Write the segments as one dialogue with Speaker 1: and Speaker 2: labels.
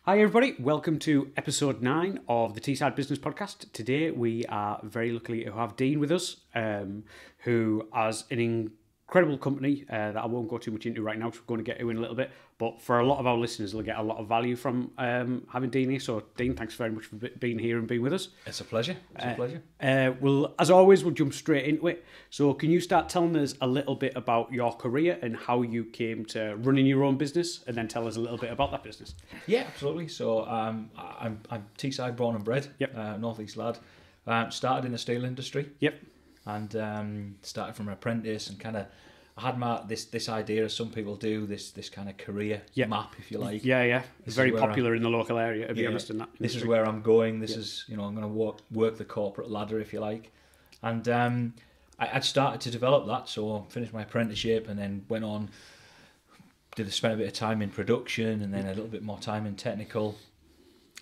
Speaker 1: Hi everybody, welcome to episode 9 of the Teesside Business Podcast. Today we are very lucky to have Dean with us, who has an incredible company that I won't go too much into right now, because we're going to get to in a little bit, but for a lot of our listeners they'll get a lot of value from having Dean here. So Dean, thanks very much for being here and being with us.
Speaker 2: It's a pleasure.
Speaker 1: Well, as always, we'll jump straight into it. So can you start telling us a little bit about your career and how you came to running your own business, and then tell us a little bit about that business?
Speaker 2: Yeah, absolutely. So I'm Teesside born and bred.
Speaker 1: Yep.
Speaker 2: Northeast lad. Started in the steel industry.
Speaker 1: Yep.
Speaker 2: And started from an apprentice, and kind of I had this idea, as some people do, this kind of career map, if you like.
Speaker 1: Yeah. It's very popular in the local area, to be honest. In that industry.
Speaker 2: This is where I'm going. This is, I'm going to work the corporate ladder, if you like. And I'd started to develop that, so finished my apprenticeship, and then went on. Spent a bit of time in production, and then a little bit more time in technical.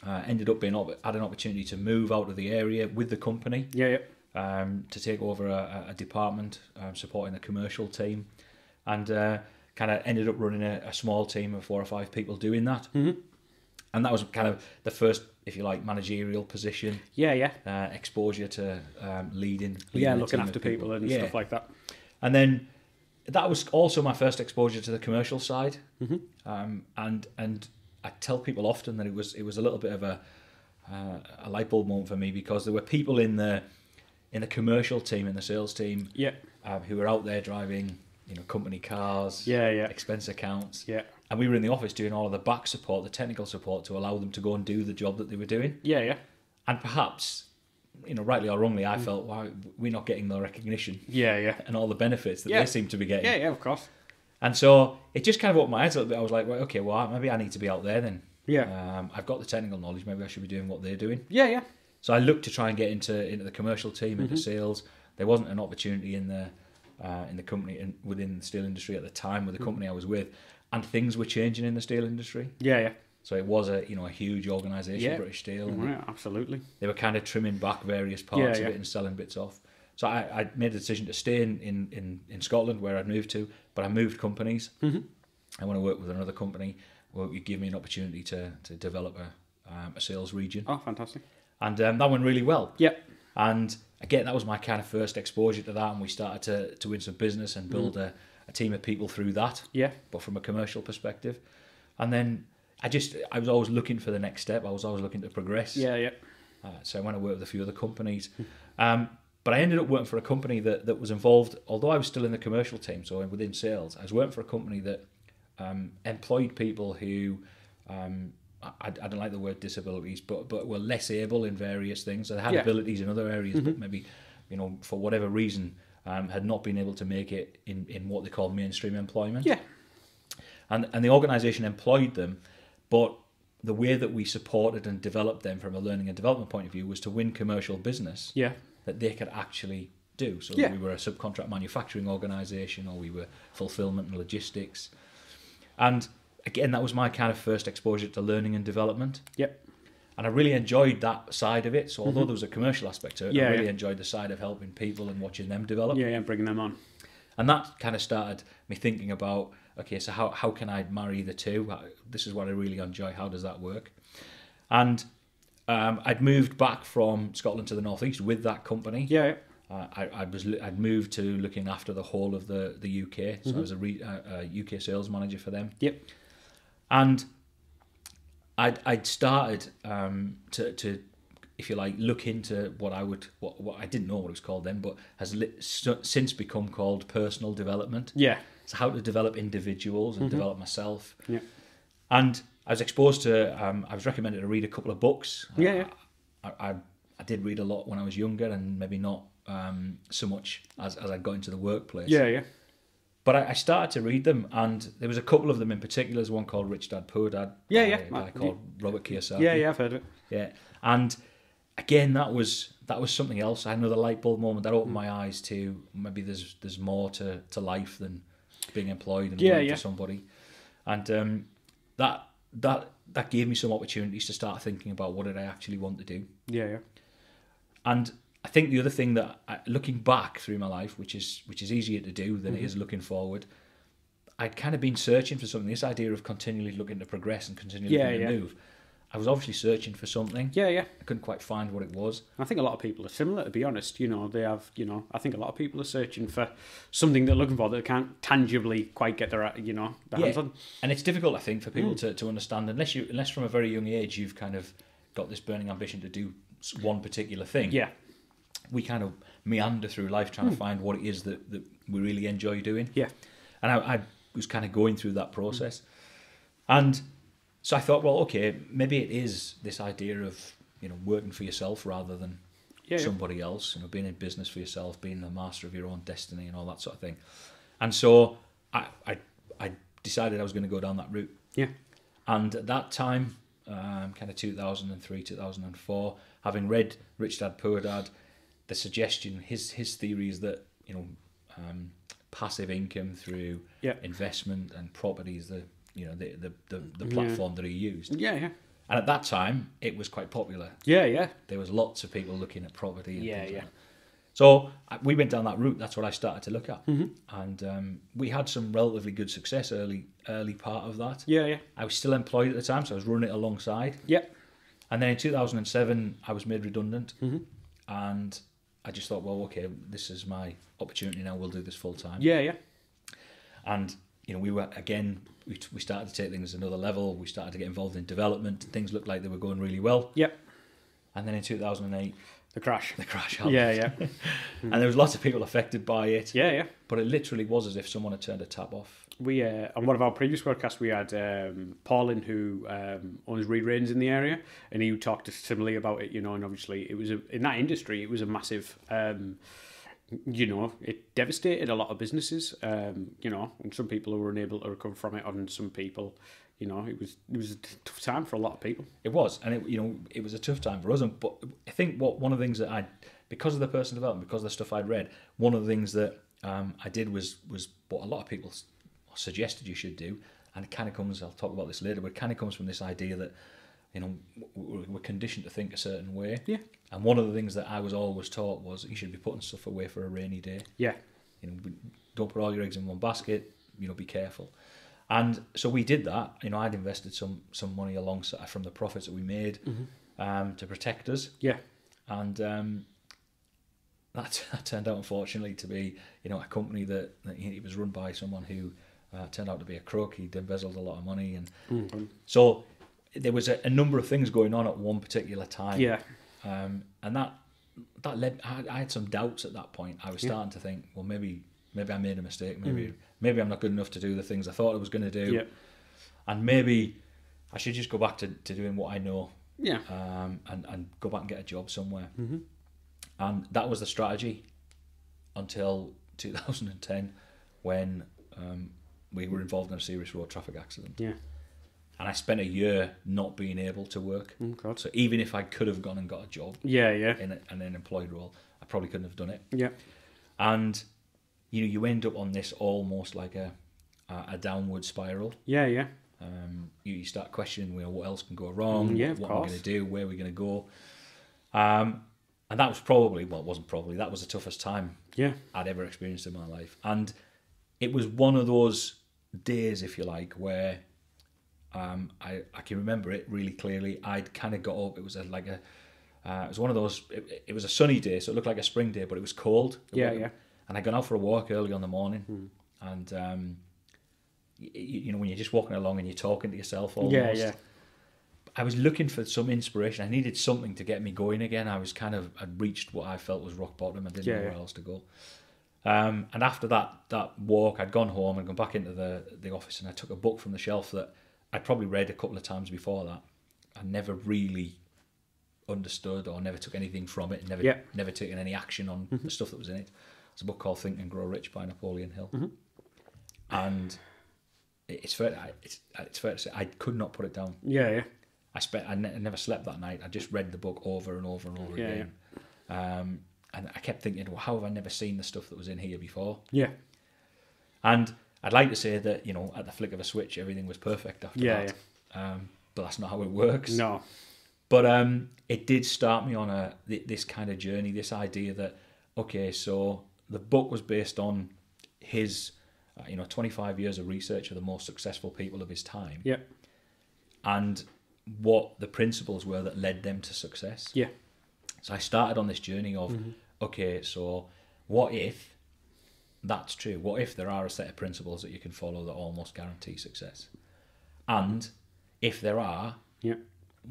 Speaker 2: Ended up had an opportunity to move out of the area with the company.
Speaker 1: Yeah.
Speaker 2: To take over a department supporting the commercial team, and kind of ended up running a small team of 4 or 5 people doing that.
Speaker 1: Mm-hmm.
Speaker 2: And that was kind of the first, if you like, managerial position.
Speaker 1: Yeah.
Speaker 2: Exposure to leading
Speaker 1: looking after people and stuff like that.
Speaker 2: And then that was also my first exposure to the commercial side.
Speaker 1: Mm-hmm.
Speaker 2: And I tell people often that it was a little bit of a light bulb moment for me, because there were people in the commercial team, in the sales team, who were out there driving, company cars, expense accounts, and we were in the office doing all of the back support, the technical support, to allow them to go and do the job that they were doing. And perhaps, rightly or wrongly, I felt, why we're not getting the recognition, and all the benefits that they seem to be getting.
Speaker 1: Yeah, of course.
Speaker 2: And so it just kind of opened my eyes a little bit. I was like, well, okay, well, maybe I need to be out there then. I've got the technical knowledge. Maybe I should be doing what they're doing.
Speaker 1: Yeah.
Speaker 2: So I looked to try and get into the commercial team, into sales. There wasn't an opportunity in the company and within the steel industry at the time with the company I was with, and things were changing in the steel industry.
Speaker 1: Yeah.
Speaker 2: So it was a huge organisation, British Steel.
Speaker 1: And absolutely.
Speaker 2: They were kind of trimming back various parts of it and selling bits off. So I made a decision to stay in Scotland, where I'd moved to, but I moved companies. Mm-hmm. I want to work with another company where it would give me an opportunity to develop a sales region.
Speaker 1: Oh, fantastic.
Speaker 2: And that went really well.
Speaker 1: Yeah.
Speaker 2: And again, that was my kind of first exposure to that, and we started to win some business and build a team of people through that.
Speaker 1: Yeah. But
Speaker 2: from a commercial perspective. And then I was always looking for the next step. I was always looking to progress.
Speaker 1: Yeah.
Speaker 2: So I went to work with a few other companies. But I ended up working for a company that was involved, although I was still in the commercial team, so within sales, I was working for a company that employed people who... I don't like the word disabilities, but were less able in various things. So they had abilities in other areas, but maybe, for whatever reason, had not been able to make it in what they call mainstream employment. Yeah. And the organisation employed them, but the way that we supported and developed them from a learning and development point of view was to win commercial business that they could actually do. So we were a subcontract manufacturing organisation, or we were fulfilment and logistics. And again, that was my kind of first exposure to learning and development. Yep. And I really enjoyed that side of it. So although there was a commercial aspect to it, I really enjoyed the side of helping people and watching them develop.
Speaker 1: Yeah, bringing them on.
Speaker 2: And that kind of started me thinking about, okay, so how can I marry the two? This is what I really enjoy. How does that work? And I'd moved back from Scotland to the Northeast with that company. Yeah. I'd moved to looking after the whole of the UK. So I was a UK sales manager for them. Yep. And I'd started to, if you like, look into what I didn't know what it was called then, but has since become called personal development. Yeah. So how to develop individuals and develop myself. Yeah. And I was exposed to, I was recommended to read a couple of books. Yeah. I did read a lot when I was younger, and maybe not so much as I got into the workplace. Yeah. But I started to read them, and there was a couple of them in particular. There's one called Rich Dad Poor Dad. By a guy called Robert Kiyosaki.
Speaker 1: Yeah, I've heard of it.
Speaker 2: Yeah, and again, that was something else. I had another light bulb moment that opened my eyes to maybe there's more to life than being employed and working for somebody, and that gave me some opportunities to start thinking about what did I actually want to do. Yeah. And I think the other thing that, looking back through my life, which is easier to do than it is looking forward, I'd kind of been searching for something. This idea of continually looking to progress and continually looking to move. I was obviously searching for something.
Speaker 1: Yeah, yeah.
Speaker 2: I couldn't quite find what it was.
Speaker 1: I think a lot of people are similar, to be honest. You know, they have, you know, I think a lot of people are searching for something they're looking for that they can't tangibly quite get their, you know, their hands on.
Speaker 2: And it's difficult, I think, for people to understand, unless from a very young age you've kind of got this burning ambition to do one particular thing.
Speaker 1: Yeah.
Speaker 2: We kind of meander through life trying to find what it is that we really enjoy doing.
Speaker 1: Yeah.
Speaker 2: And I was kind of going through that process. And so I thought, well, okay, maybe it is this idea of, you know, working for yourself rather than somebody else, you know, being in business for yourself, being the master of your own destiny and all that sort of thing. And so I decided I was going to go down that route.
Speaker 1: Yeah.
Speaker 2: And at that time, kind of 2003, 2004, having read Rich Dad, Poor Dad, the suggestion, his theory is that, you know, passive income through investment and property is the platform that he used.
Speaker 1: Yeah, yeah.
Speaker 2: And at that time, it was quite popular.
Speaker 1: Yeah, yeah.
Speaker 2: There was lots of people looking at property. And things
Speaker 1: Yeah.
Speaker 2: like that. So we went down that route. That's what I started to look at. And we had some relatively good success early part of that.
Speaker 1: Yeah, yeah.
Speaker 2: I was still employed at the time, so I was running it alongside.
Speaker 1: Yeah.
Speaker 2: And then in 2007, I was made redundant. And I just thought, well, okay, this is my opportunity now. We'll do this full time.
Speaker 1: Yeah, yeah.
Speaker 2: And, you know, we started to take things another level. We started to get involved in development. Things looked like they were going really well.
Speaker 1: Yep.
Speaker 2: And then in 2008,
Speaker 1: The crash.
Speaker 2: the crash happened.
Speaker 1: Yeah, yeah.
Speaker 2: And there was lots of people affected by it.
Speaker 1: Yeah, yeah.
Speaker 2: But it literally was as if someone had turned a tap off.
Speaker 1: We on one of our previous podcasts, we had Paulin, who owns Reed Rains in the area, and he talked similarly about it. You know, and obviously it was in that industry, it was a massive. You know, it devastated a lot of businesses. You know, and some people were unable to recover from it, and some people, you know, it was a tough time for a lot of people.
Speaker 2: It was, and it was a tough time for us. But I think one of the things that because of the personal development, because of the stuff I'd read, one of the things that I did was what a lot of people suggested you should do, and it kind of comes. I'll talk about this later, but it kind of comes from this idea that, you know, we're conditioned to think a certain way.
Speaker 1: Yeah.
Speaker 2: And one of the things that I was always taught was you should be putting stuff away for a rainy day.
Speaker 1: Yeah.
Speaker 2: You know, don't put all your eggs in one basket. You know, be careful. And so we did that. You know, I'd invested some money alongside from the profits that we made to protect us.
Speaker 1: Yeah.
Speaker 2: And that turned out, unfortunately, to be, you know, a company that it was run by someone who turned out to be a crook. He'd embezzled a lot of money, and so there was a number of things going on at one particular time.
Speaker 1: Yeah.
Speaker 2: And that led. I had some doubts at that point. I was starting to think, well, maybe I made a mistake. Maybe I'm not good enough to do the things I thought I was going to do.
Speaker 1: Yeah.
Speaker 2: And maybe I should just go back to doing what I know.
Speaker 1: Yeah.
Speaker 2: And go back and get a job somewhere. And that was the strategy until 2010, when we were involved in a serious road traffic accident.
Speaker 1: Yeah.
Speaker 2: And I spent a year not being able to work.
Speaker 1: Oh, God.
Speaker 2: So even if I could have gone and got a job
Speaker 1: Yeah, yeah.
Speaker 2: in an employed role, I probably couldn't have done it.
Speaker 1: Yeah.
Speaker 2: And you end up on this almost like a downward spiral.
Speaker 1: Yeah, yeah.
Speaker 2: You start questioning, what else can go wrong?
Speaker 1: Yeah,
Speaker 2: what
Speaker 1: of
Speaker 2: am I
Speaker 1: course.
Speaker 2: going to do? Where are we going to go? And that was probably, well, it wasn't probably, that was the toughest time I'd ever experienced in my life. And it was one of those days, if you like, where I can remember it really clearly. I'd kind of got up. It was it was one of those. It was a sunny day, so it looked like a spring day, but it was cold.
Speaker 1: Yeah.
Speaker 2: And I'd gone out for a walk early on the morning, and you know, when you're just walking along and you're talking to yourself almost.
Speaker 1: Yeah.
Speaker 2: I was looking for some inspiration. I needed something to get me going again. I'd reached what I felt was rock bottom. I didn't know where else to go. And after that walk, I'd gone home and gone back into the office, and I took a book from the shelf that I'd probably read a couple of times before that. I never really understood or never took anything from it, never taken any action on the stuff that was in it. It's a book called Think and Grow Rich by Napoleon Hill. And it's fair to say I could not put it down.
Speaker 1: Yeah.
Speaker 2: I never slept that night. I just read the book over and over and over again. And I kept thinking, well, how have I never seen the stuff that was in here before?
Speaker 1: Yeah.
Speaker 2: And I'd like to say that, you know, at the flick of a switch, everything was perfect after that. But that's not how it works.
Speaker 1: No.
Speaker 2: But it did start me on this kind of journey, this idea that, okay, so the book was based on his, 25 years of research of the most successful people of his time.
Speaker 1: Yeah.
Speaker 2: And what the principles were that led them to success.
Speaker 1: Yeah.
Speaker 2: So I started on this journey of, okay, so what if that's true? What if there are a set of principles that you can follow that almost guarantee success? And if there are,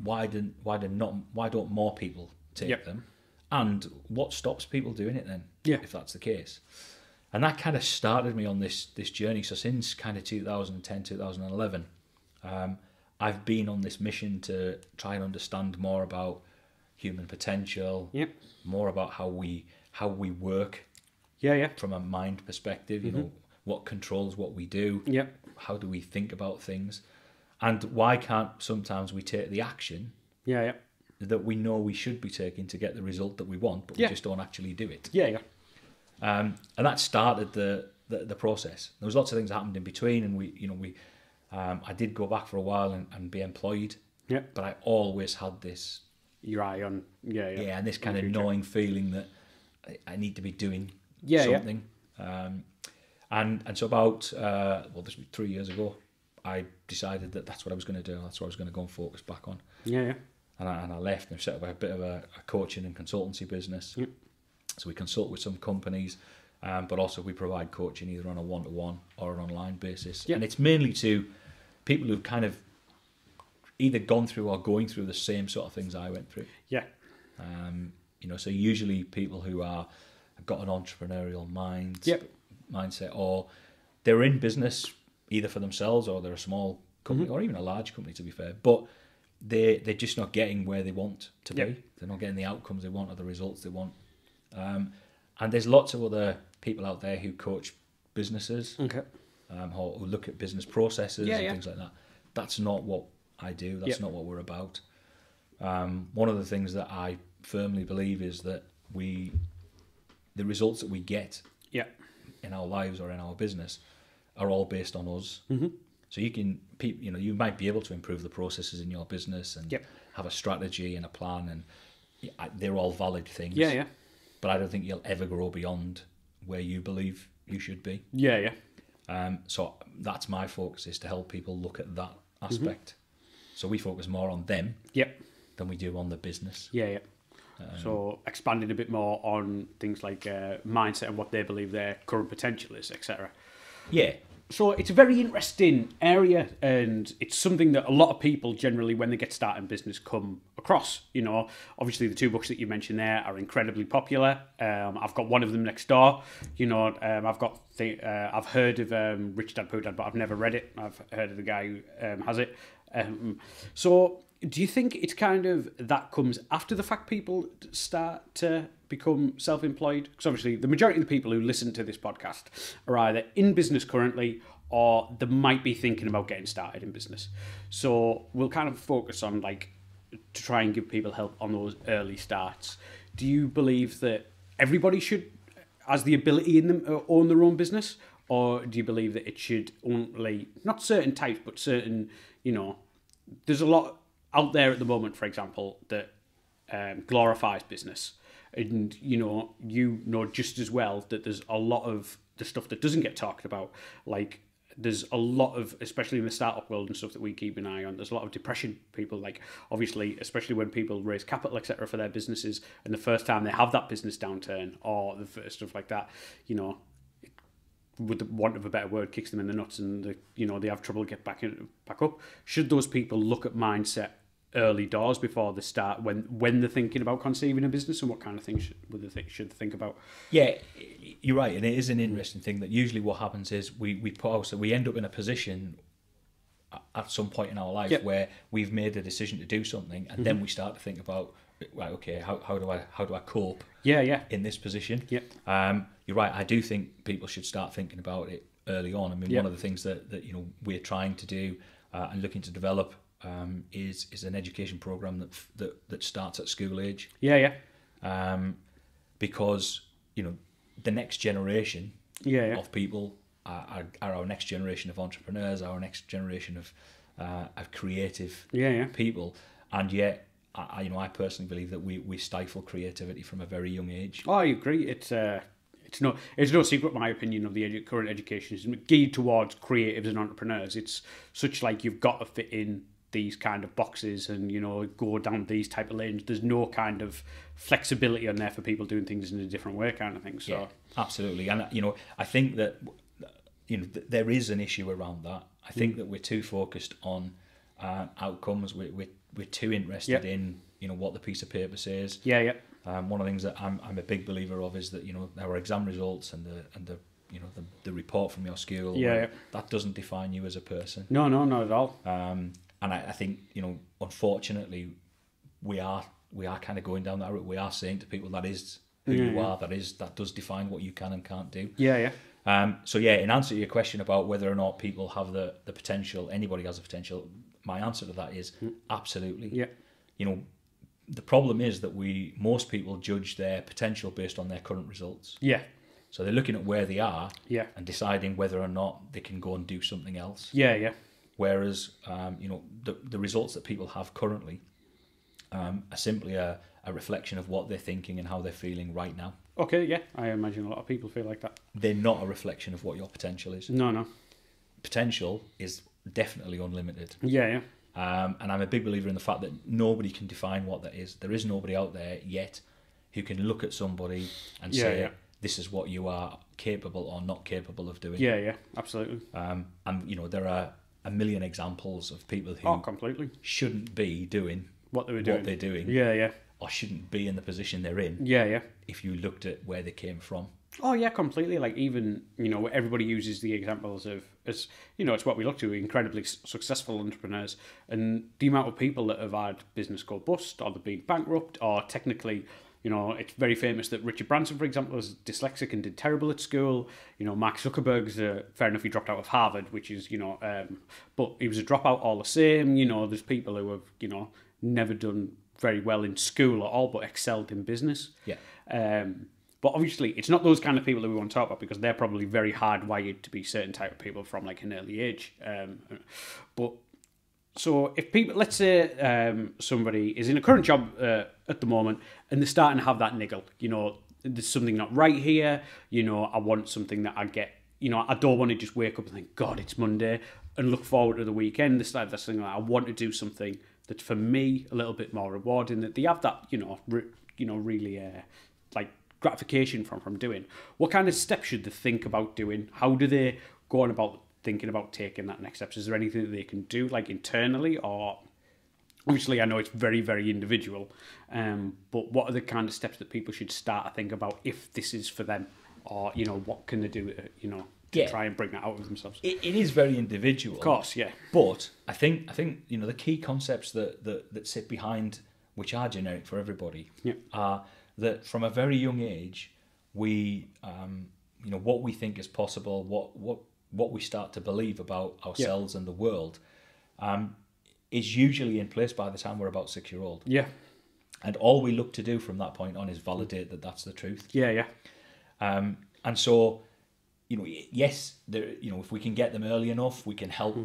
Speaker 2: why don't more people take them? And what stops people doing it then? If that's the case. And that kind of started me on this journey. So since kind of 2010, 2011, I've been on this mission to try and understand more about human potential, more about how we work from a mind perspective, you know, what controls what we do, how do we think about things, and why can't sometimes we take the action that we know we should be taking to get the result that we want, but we just don't actually do it. And that started the process. There was lots of things that happened in between, and I did go back for a while and be employed, but I always had this
Speaker 1: your eye on
Speaker 2: and this kind of gnawing feeling that I need to be doing something. And so about this was 3 years ago, I decided that that's what I was going to do. That's what I was going to go and focus back on. And I left and set up a bit of a coaching and consultancy business. So we consult with some companies, but also we provide coaching either on a one-to-one or an online basis. And it's mainly to people who've kind of either gone through or going through the same sort of things I went through. So usually people who have got an entrepreneurial mindset, or they're in business either for themselves or they're a small company or even a large company, to be fair, but they're just not getting where they want to be. They're not getting the outcomes they want or the results they want. And there's lots of other people out there who coach businesses, or who look at business processes and things like that. That's not what I do. That's not what we're about. One of the things that I firmly believe is that the results that we get in our lives or in our business are all based on us. So you might be able to improve the processes in your business and have a strategy and a plan, and they're all valid things. But I don't think you'll ever grow beyond where you believe you should be. So that's my focus, is to help people look at that aspect. So we focus more on them than we do on the business.
Speaker 1: So expanding a bit more on things like mindset and what they believe their current potential is, etc. So it's a very interesting area, and it's something that a lot of people generally, when they get started in business, come across. You know, obviously the two books that you mentioned there are incredibly popular. I've got one of them next door. You know, I've heard of Rich Dad Poor Dad, but I've never read it. I've heard of the guy who has it. So do you think it's kind of that comes after the fact people start to become self-employed? Because obviously the majority of the people who listen to this podcast are either in business currently or they might be thinking about getting started in business. So we'll kind of focus on to try and give people help on those early starts. Do you believe that everybody has the ability in them to own their own business? Or do you believe that it should only, not certain types, but certain, there's a lot out there at the moment, for example, that glorifies business. And, just as well that there's a lot of the stuff that doesn't get talked about. Like, there's a lot of, especially in the startup world and stuff that we keep an eye on, there's a lot of depression. People, obviously, especially when people raise capital, etc., for their businesses, and the first time they have that business downturn or the first stuff like that, with the want of a better word, kicks them in the nuts, and they have trouble get back up. Should those people look at mindset early doors before they start, when they're thinking about conceiving a business, and what kind of things should they think about?
Speaker 2: Yeah, you're right, and it is an interesting thing that usually what happens is we end up in a position at some point in our life where we've made a decision to do something, and then we start to think about, right, okay, how do I cope? In this position. You're right. I do think people should start thinking about it early on. I mean, one of the things that we're trying to do and looking to develop is an education program that starts at school age. Because the next generation of people are our next generation of entrepreneurs, our next generation of creative people, and yet I personally believe that we stifle creativity from a very young age.
Speaker 1: Oh, I agree. It's no secret, my opinion, of the current education is geared towards creatives and entrepreneurs. It's such you've got to fit in these kind of boxes and, you know, go down these type of lanes. There's no kind of flexibility on there for people doing things in a different way kind of thing. So
Speaker 2: yeah, absolutely. And, you know, I think that, you know, there is an issue around that. I think that we're too focused on outcomes. We're too interested in, you know, what the piece of paper says.
Speaker 1: Yeah.
Speaker 2: One of the things that I'm a big believer of is that, you know, our exam results and the you know, the report from your school, that doesn't define you as a person.
Speaker 1: No, not at all.
Speaker 2: And I think, you know, unfortunately, we are kind of going down that route. We are saying to people that is who you are. That does define what you can and can't do.
Speaker 1: Yeah.
Speaker 2: So yeah, in answer to your question about whether or not people have the potential, anybody has the potential, my answer to that is absolutely.
Speaker 1: Yeah.
Speaker 2: You know, the problem is that most people judge their potential based on their current results.
Speaker 1: Yeah.
Speaker 2: So they're looking at where they are
Speaker 1: Yeah.
Speaker 2: and deciding whether or not they can go and do something else.
Speaker 1: Yeah.
Speaker 2: Whereas, you know, the results that people have currently are simply a reflection of what they're thinking and how they're feeling right now.
Speaker 1: Okay, yeah. I imagine a lot of people feel like that.
Speaker 2: They're not a reflection of what your potential is.
Speaker 1: No.
Speaker 2: Potential is definitely unlimited.
Speaker 1: Yeah.
Speaker 2: And I'm a big believer in the fact that nobody can define what that is. There is nobody out there yet who can look at somebody and say, this is what you are capable or not capable of doing.
Speaker 1: Yeah, absolutely.
Speaker 2: And, you know, there are a million examples of people who
Speaker 1: completely
Speaker 2: shouldn't be doing
Speaker 1: what they're
Speaker 2: doing.
Speaker 1: Yeah.
Speaker 2: Or shouldn't be in the position they're in.
Speaker 1: Yeah.
Speaker 2: If you looked at where they came from.
Speaker 1: Oh yeah, completely. Like even, you know, everybody uses the examples of, as you know, it's what we look to, incredibly successful entrepreneurs, and the amount of people that have had business go bust, or they've been bankrupt, or technically, you know, it's very famous that Richard Branson, for example, was dyslexic and did terrible at school. You know, Mark Zuckerberg's, fair enough, he dropped out of Harvard, which is, you know, but he was a dropout all the same. You know, there's people who have, you know, never done very well in school at all, but excelled in business.
Speaker 2: Yeah.
Speaker 1: But obviously, it's not those kind of people that we want to talk about, because they're probably very hardwired to be certain type of people from like an early age. But so if people, let's say somebody is in a current job at the moment and they're starting to have that niggle, you know, there's something not right here, you know, I want something that I get, you know, I don't want to just wake up and think, God, it's Monday, and look forward to the weekend. This type of thing, like, I want to do something that's for me a little bit more rewarding, that they have that, you know, really like gratification from doing. What kind of steps should they think about doing? How do they go on about thinking about taking that next steps? Is there anything that they can do, like internally, or obviously I know it's very, very individual, but what are the kind of steps that people should start to think about if this is for them, or, you know, what can they do, you know, to try and bring that out of themselves?
Speaker 2: It is very individual,
Speaker 1: of course, yeah.
Speaker 2: But I think you know, the key concepts that sit behind, which are generic for everybody, are that from a very young age, we, you know, what we think is possible, what we start to believe about ourselves and the world, is usually in place by the time we're about 6 years old.
Speaker 1: Yeah.
Speaker 2: And all we look to do from that point on is validate that that's the truth.
Speaker 1: Yeah.
Speaker 2: And so, you know, yes, you know, if we can get them early enough, we can help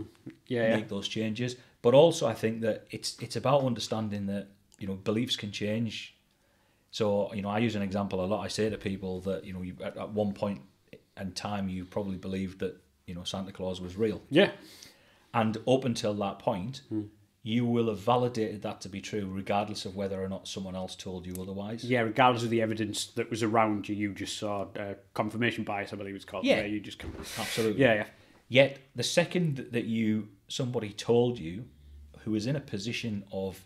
Speaker 2: make those changes. But also, I think that it's about understanding that, you know, beliefs can change. So, you know, I use an example a lot. I say to people that, you know, at one point in time, you probably believed that, you know, Santa Claus was real.
Speaker 1: Yeah. And
Speaker 2: up until that point, you will have validated that to be true, regardless of whether or not someone else told you otherwise.
Speaker 1: Yeah, regardless of the evidence that was around you, you just saw confirmation bias, I believe it's called.
Speaker 2: Yeah,
Speaker 1: you just
Speaker 2: absolutely.
Speaker 1: Yeah.
Speaker 2: Yet the second that somebody told you, who is in a position of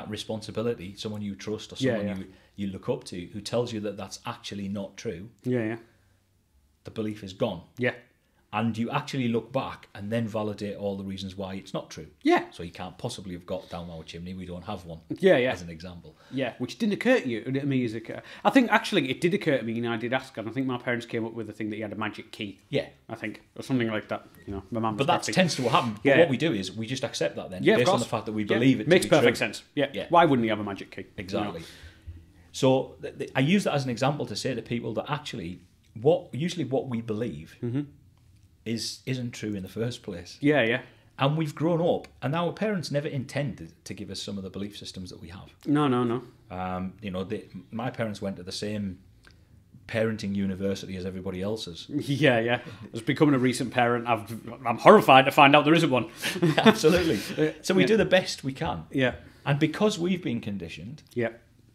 Speaker 2: responsibility, someone you trust or someone you look up to, who tells you that that's actually not true, the belief is gone.
Speaker 1: Yeah.
Speaker 2: And you actually look back and then validate all the reasons why it's not true.
Speaker 1: Yeah.
Speaker 2: So you can't possibly have got down our chimney. We don't have one.
Speaker 1: Yeah.
Speaker 2: As an example.
Speaker 1: Yeah, which didn't occur to you. To me, I think actually it did occur to me, and I did ask, and I think my parents came up with the thing that he had a magic key.
Speaker 2: Yeah.
Speaker 1: I think, or something like that. You know, my mum.
Speaker 2: But that tends to happen.
Speaker 1: Yeah.
Speaker 2: But what we do is we just accept that then, based on the fact that we believe it.
Speaker 1: Makes
Speaker 2: to be
Speaker 1: perfect
Speaker 2: true.
Speaker 1: sense. Yeah. Why wouldn't he have a magic key?
Speaker 2: Exactly.
Speaker 1: You know?
Speaker 2: So I use that as an example to say to people that actually, what we believe isn't true in the first place.
Speaker 1: Yeah.
Speaker 2: And we've grown up, and our parents never intended to give us some of the belief systems that we have.
Speaker 1: No.
Speaker 2: You know, my parents went to the same parenting university as everybody else's.
Speaker 1: Yeah. As becoming a recent parent, I'm horrified to find out there isn't one.
Speaker 2: Absolutely. So we do the best we can.
Speaker 1: Yeah.
Speaker 2: And because we've been conditioned,
Speaker 1: Yeah.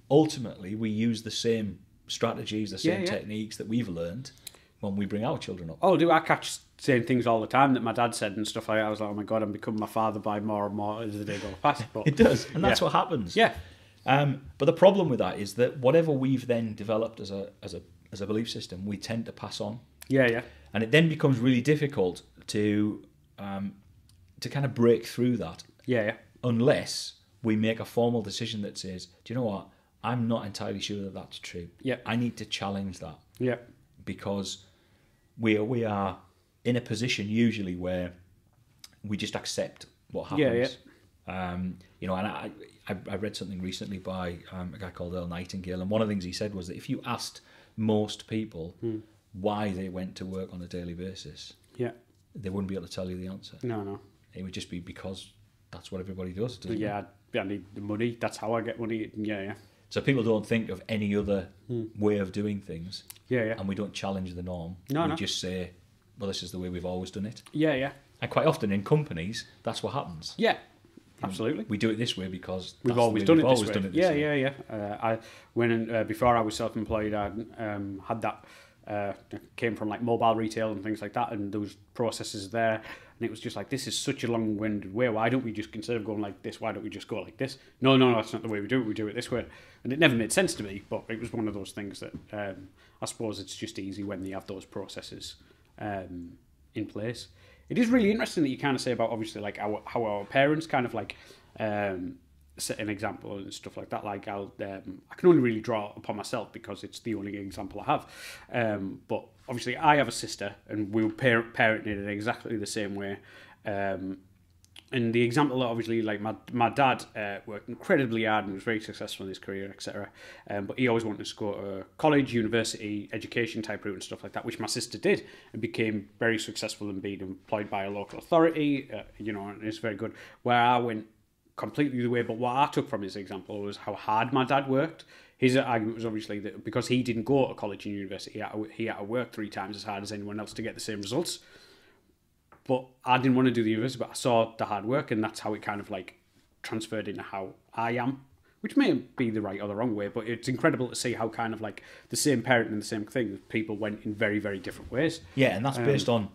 Speaker 2: ultimately we use the same strategies, the same techniques that we've learned when we bring our children up.
Speaker 1: Oh, I catch saying things all the time that my dad said and stuff like that. I was like, oh my God, I'm becoming my father by more and more as the day goes past. But
Speaker 2: It does, and that's what happens.
Speaker 1: Yeah.
Speaker 2: But the problem with that is that whatever we've then developed as a belief system, we tend to pass on.
Speaker 1: Yeah.
Speaker 2: And it then becomes really difficult to kind of break through that.
Speaker 1: Yeah.
Speaker 2: Unless we make a formal decision that says, do you know what? I'm not entirely sure that that's true.
Speaker 1: Yeah.
Speaker 2: I need to challenge that.
Speaker 1: Yeah.
Speaker 2: Because we are in a position usually where we just accept what happens. And I read something recently by a guy called Earl Nightingale, and one of the things he said was that if you asked most people why they went to work on a daily basis, they wouldn't be able to tell you the answer.
Speaker 1: No.
Speaker 2: It would just be because that's what everybody does, doesn't it?
Speaker 1: I need the money. That's how I get money. Yeah.
Speaker 2: So people don't think of any other way of doing things.
Speaker 1: Yeah.
Speaker 2: And we don't challenge the norm.
Speaker 1: No.
Speaker 2: We just say, well, this is the way we've always done it.
Speaker 1: Yeah.
Speaker 2: And quite often in companies, that's what happens.
Speaker 1: Yeah. Absolutely.
Speaker 2: We do it this way because
Speaker 1: we've always done it this way.
Speaker 2: Yeah.
Speaker 1: Before I was self-employed, I had that. Came from like mobile retail and things like that, and there was processes there, and it was just like, this is such a long-winded way. Why don't we just, instead of going like this, why don't we just go like this? No, that's not the way we do it. We do it this way, and it never made sense to me. But it was one of those things that I suppose it's just easy when you have those processes in place. It is really interesting that you kind of say about obviously like how our parents kind of like set an example and stuff like that. Like I can only really draw upon myself because it's the only example I have. But obviously I have a sister and we were parented in exactly the same way. And the example, obviously, like my dad worked incredibly hard and was very successful in his career, etc. But he always wanted to go to college, university, education type route and stuff like that, which my sister did and became very successful in being employed by a local authority, and it's very good. Where I went completely the way, but what I took from his example was how hard my dad worked. His argument was obviously that because he didn't go to college and university, he had to work 3 times as hard as anyone else to get the same results. But I didn't want to do the university, but I saw the hard work, and that's how it kind of like transferred into how I am, which may be the right or the wrong way, but it's incredible to see how kind of like the same parent and the same thing, people went in very, very different ways.
Speaker 2: Yeah, and that's based on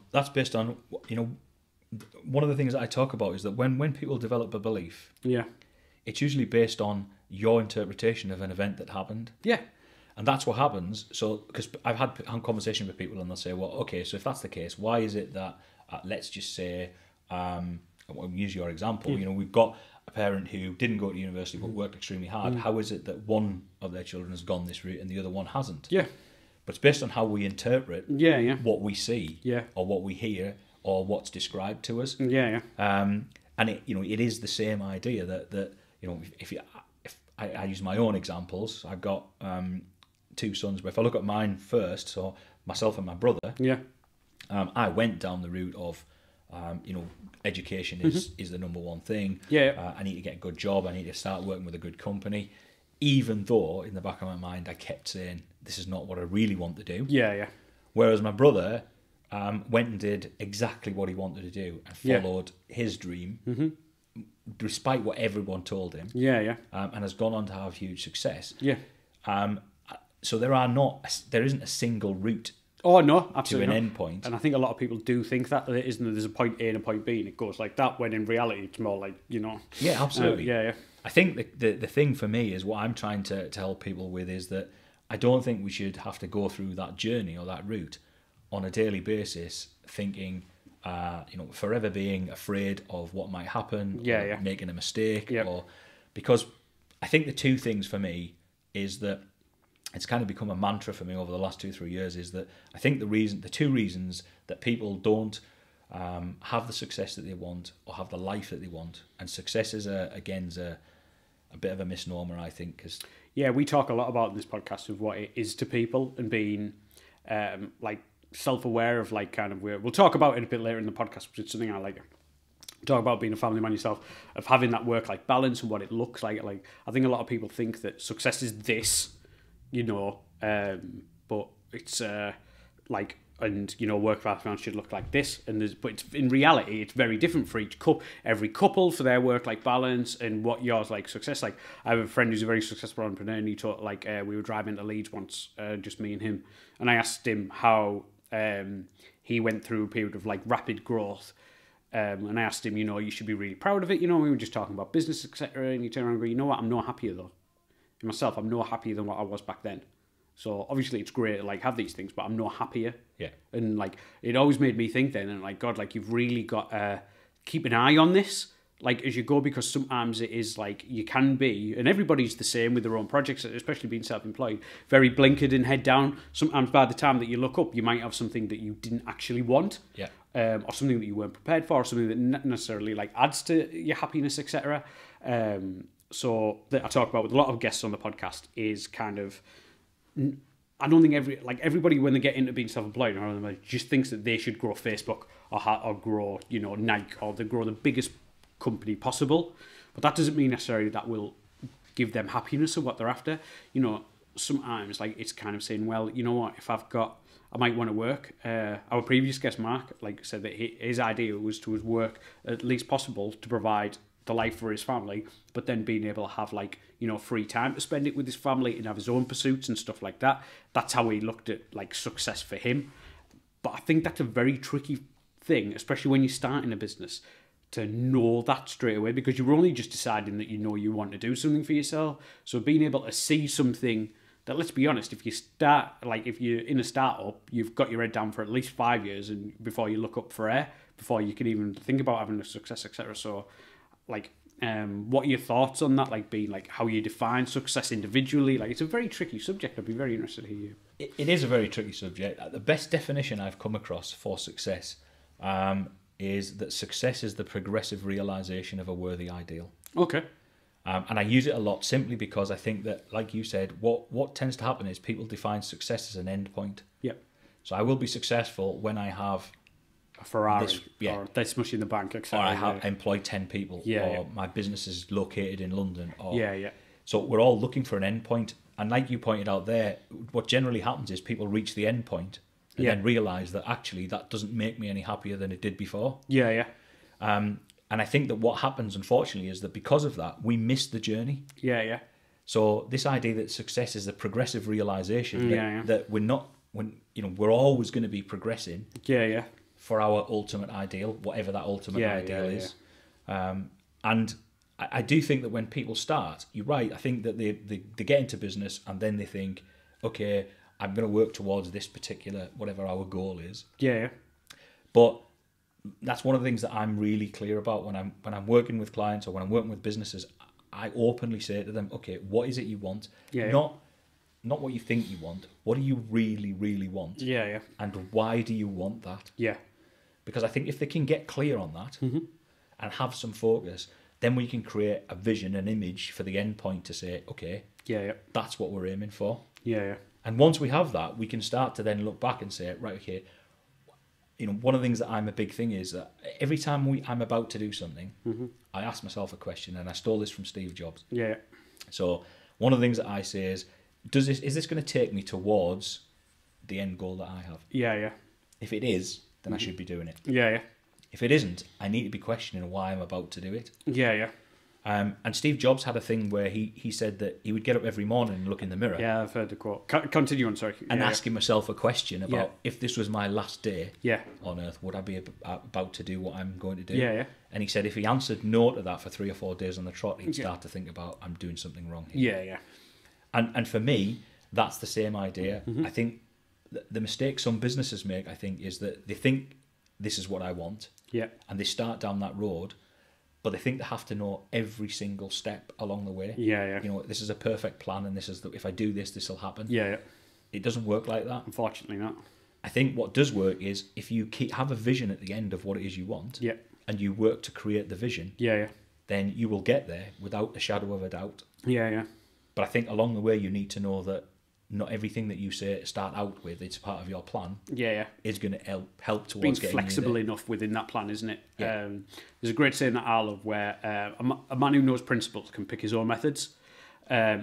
Speaker 2: one of the things that I talk about is that when people develop a belief, it's usually based on your interpretation of an event that happened. Yeah. And that's what happens. So, because I've had conversations with people and they'll say, well, okay, so if that's the case, why is it that, let's just say, we'll use your example, we've got a parent who didn't go to university but worked extremely hard. How is it that one of their children has gone this route and the other one hasn't? Yeah. But it's based on how we interpret what we see or what we hear or what's described to us. And it is the same idea that if I use my own examples, I've got 2 sons, but if I look at mine first, so myself and my brother, I went down the route of education is the number one thing. I need to get a good job, I need to start working with a good company, even though in the back of my mind I kept saying this is not what I really want to do. Whereas my brother went and did exactly what he wanted to do and followed his dream, despite what everyone told him. And has gone on to have huge success. So there isn't a single route. Oh no, absolutely to an end point.
Speaker 1: And I think a lot of people do think that there isn't. There's a point A and a point B, and it goes like that. When in reality, it's more like
Speaker 2: Yeah, absolutely. I think the thing for me is what I'm trying to help people with is that I don't think we should have to go through that journey or that route on a daily basis, thinking, forever being afraid of what might happen, or making a mistake, or because I think the 2 things for me is that it's kind of become a mantra for me over the last 2-3 years is that I think the 2 reasons that people don't have the success that they want or have the life that they want, and success is a bit of a misnomer, I think, because
Speaker 1: we talk a lot about in this podcast of what it is to people and being like self-aware of like kind of we'll talk about it a bit later in the podcast, but it's something I like talk about being a family man yourself, of having that work-life balance and what it looks like. Like I think a lot of people think that success is this, but it's like, and work-life balance should look like this, but in reality it's very different for every couple for their work-life balance and what yours like success. Like, I have a friend who's a very successful entrepreneur, and he taught, like, we were driving to Leeds once, just me and him, and I asked him how he went through a period of like rapid growth. And I asked him, you should be really proud of it. We were just talking about business, etc. And he turned around and go, you know what? I'm no happier though. Myself, I'm no happier than what I was back then. So obviously it's great to like have these things, but I'm no happier.
Speaker 2: Yeah.
Speaker 1: And like, it always made me think then, and like, God, like, you've really got to keep an eye on this, like, as you go, because sometimes it is like, you can be, and everybody's the same with their own projects, especially being self-employed, very blinkered and head down. Sometimes by the time that you look up, you might have something that you didn't actually want.
Speaker 2: Yeah.
Speaker 1: Or something that you weren't prepared for, or something that not necessarily like adds to your happiness, etc. So that I talk about with a lot of guests on the podcast is kind of, I don't think everybody when they get into being self-employed or just thinks that they should grow Facebook or grow Nike, or they grow the biggest company possible, but that doesn't mean necessarily that will give them happiness of what they're after. Sometimes like it's kind of saying, well, you know what, if I might want to work. Our previous guest, Mark, like said that his idea was to work at least possible to provide the life for his family, but then being able to have like, free time to spend it with his family and have his own pursuits and stuff like that. That's how he looked at like success for him. But I think that's a very tricky thing, especially when you're starting a business, to know that straight away, because you're only just deciding that you want to do something for yourself. So being able to see something that, let's be honest, if you're in a startup, you've got your head down for at least 5 years and before you look up for air, before you can even think about having a success, etc. So, like, what are your thoughts on that? Like, being like how you define success individually? Like, it's a very tricky subject. I'd be very interested to hear you.
Speaker 2: It is a very tricky subject. The best definition I've come across for success is that success is the progressive realization of a worthy ideal.
Speaker 1: Okay.
Speaker 2: And I use it a lot simply because I think that, like you said, what tends to happen is people define success as an end point.
Speaker 1: Yep.
Speaker 2: So I will be successful when I have
Speaker 1: a Ferrari, or this much in the bank, etc.
Speaker 2: Or I have employed 10 people, or my business is located in London. So we're all looking for an end point. And like you pointed out there, what generally happens is people reach the end point and then realise that actually that doesn't make me any happier than it did before. And I think that what happens, unfortunately, is that because of that, we miss the journey. So this idea that success is a progressive realization that we're always going to be progressing. For our ultimate ideal, whatever that ultimate ideal is. And I do think that when people start, you're right. I think that they get into business and then they think, okay, I'm going to work towards this particular whatever our goal is. But that's one of the things that I'm really clear about when I'm working with clients or when I'm working with businesses. I openly say to them, okay, what is it you want? Not what you think you want. What do you really, really want? And why do you want that? Because I think if they can get clear on that and have some focus, then we can create a vision, an image for the end point to say, okay, that's what we're aiming for. And once we have that, we can start to then look back and say, right, okay, one of the things that I'm a big thing is that every time I'm about to do something, I ask myself a question, and I stole this from Steve Jobs. So one of the things that I say is this going to take me towards the end goal that I have? If it is, then I should be doing it. If it isn't, I need to be questioning why I'm about to do it. And Steve Jobs had a thing where he said that he would get up every morning and look in the mirror.
Speaker 1: I've heard the quote. Continue on, sorry.
Speaker 2: And asking myself a question about if this was my last day on Earth, would I be about to do what I'm going to do? And he said if he answered no to that for 3 or 4 days on the trot, he'd start to think about, I'm doing something wrong here. And for me, that's the same idea. I think the mistake some businesses make, I think, is that they think this is what I want. And they start down that road, but they think they have to know every single step along the way. This is a perfect plan, and this is if I do this, this will happen. It doesn't work like that.
Speaker 1: Unfortunately not.
Speaker 2: I think what does work is if you have a vision at the end of what it is you want, and you work to create the vision, then you will get there without a shadow of a doubt. But I think along the way you need to know that not everything that you start out with, it's part of your plan, is going to help towards
Speaker 1: being
Speaker 2: getting
Speaker 1: flexible enough within that plan, isn't it? There's a great saying that I love where a man who knows principles can pick his own methods.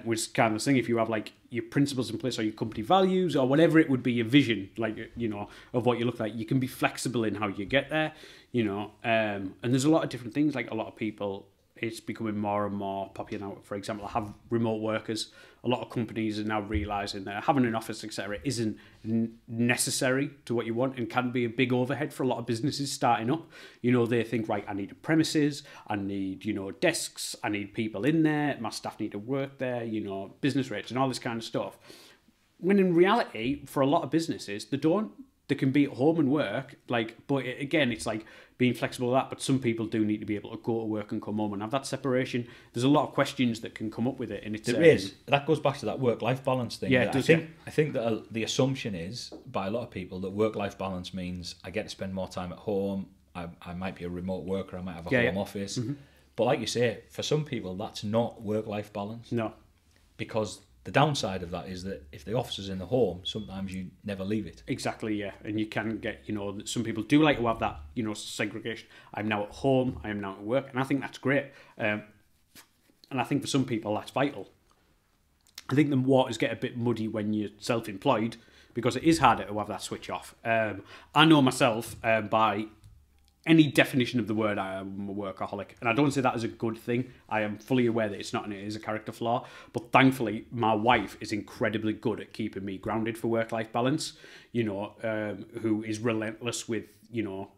Speaker 1: which is kind of the thing. If you have like your principles in place or your company values or whatever it would be, your vision, like, you know, of what you look like, you can be flexible in how you get there, you know. And there's a lot of different things. Like a lot of people, it's becoming more and more popular now. For example, I have remote workers. A lot of companies are now realising that having an office, etc., isn't necessary to what you want and can be a big overhead for a lot of businesses starting up. You know, they think, right, I need a premises, I need, you know, desks, I need people in there, my staff need to work there, you know, business rates and all this kind of stuff. When in reality, for a lot of businesses, they don't. They can be at home and work, like, but again, it's like being flexible with that. But some people do need to be able to go to work and come home and have that separation. There's a lot of questions that can come up with it, and it's
Speaker 2: there is. That goes back to that work-life balance thing.
Speaker 1: Yeah,
Speaker 2: I think that the assumption is by a lot of people that work-life balance means I get to spend more time at home. I might be a remote worker. I might have a home office. Mm-hmm. But like you say, for some people, that's not work-life balance.
Speaker 1: No,
Speaker 2: because the downside of that is that if the office is in the home, sometimes you never leave it.
Speaker 1: Exactly, yeah. And you can get, you know, some people do like to have that, you know, segregation. I'm now at home, I am now at work. And I think that's great. And I think for some people, that's vital. I think the waters get a bit muddy when you're self-employed because it is harder to have that switch off. I know myself by any definition of the word, I am a workaholic. And I don't say that as a good thing. I am fully aware that it's not, and it is a character flaw. But thankfully, my wife is incredibly good at keeping me grounded for work-life balance, you know, who is relentless with, you know,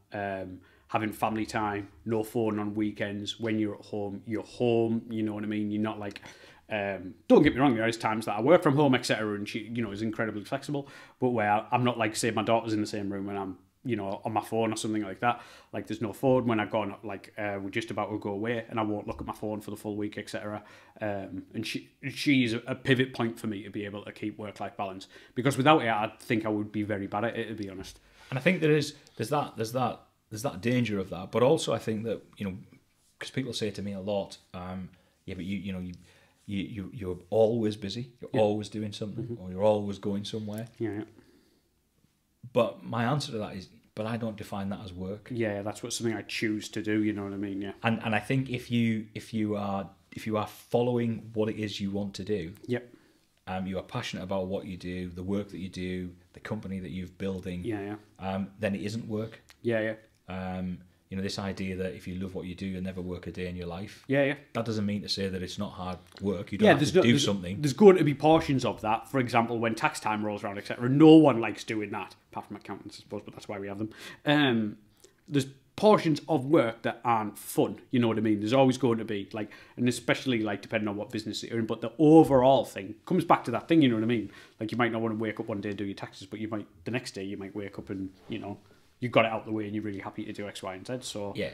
Speaker 1: having family time, no phone on weekends. When you're at home, you're home, you know what I mean? You're not like... don't get me wrong, there is times that I work from home, etc., and she, you know, is incredibly flexible. But where I'm not like, say, my daughter's in the same room and I'm, you know, on my phone or something like that. Like, there's no phone when I go, like, we're just about to go away, and I won't look at my phone for the full week, etc. And she's a pivot point for me to be able to keep work-life balance, because without it, I think I would be very bad at it, to be honest.
Speaker 2: And I think there's that danger of that, but also I think that, you know, because people say to me a lot, yeah, but you're always busy, you're always doing something, mm-hmm. or you're always going somewhere.
Speaker 1: Yeah. But
Speaker 2: my answer to that is, but I don't define that as work.
Speaker 1: Yeah, that's something I choose to do. You know what I mean? Yeah.
Speaker 2: And I think if you are following what it is you want to do,
Speaker 1: yep.
Speaker 2: You are passionate about what you do, the work that you do, the company that you're building.
Speaker 1: Yeah.
Speaker 2: Then it isn't work.
Speaker 1: Yeah.
Speaker 2: You know, this idea that if you love what you do, you'll never work a day in your life.
Speaker 1: Yeah.
Speaker 2: That doesn't mean to say that it's not hard work. You don't have to do something.
Speaker 1: There's going to be portions of that. For example, when tax time rolls around, etc., no one likes doing that, apart from accountants, I suppose, but that's why we have them. There's portions of work that aren't fun. You know what I mean? There's always going to be, like, and especially, like, depending on what business you're in, but the overall thing comes back to that thing, you know what I mean? Like, you might not want to wake up one day and do your taxes, but the next day you might wake up and, you know, you've got it out of the way and you're really happy to do X, Y, and Z. So
Speaker 2: yeah,